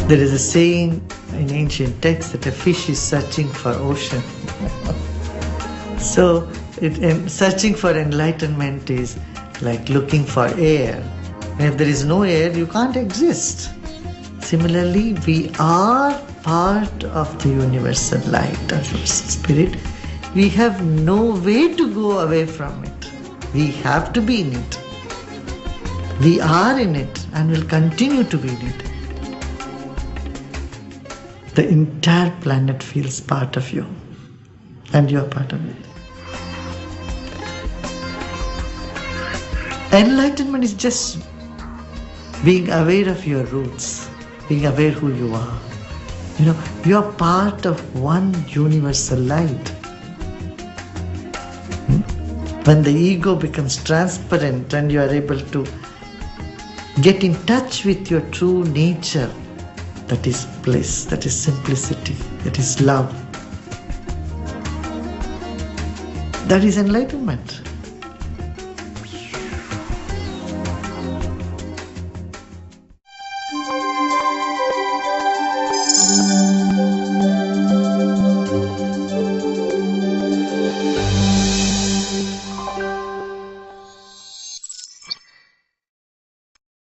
There is a saying in ancient texts that a fish is searching for ocean. So, searching for enlightenment is like looking for air. And if there is no air, you can't exist. Similarly, we are part of the universal light, universal spirit. We have no way to go away from it. We have to be in it. We are in it and will continue to be in it. The entire planet feels part of you, and you are part of it. Enlightenment is just being aware of your roots, being aware who you are. You are part of one universal light. When the ego becomes transparent and you are able to get in touch with your true nature, that is bliss, that is simplicity, that is love. That is enlightenment.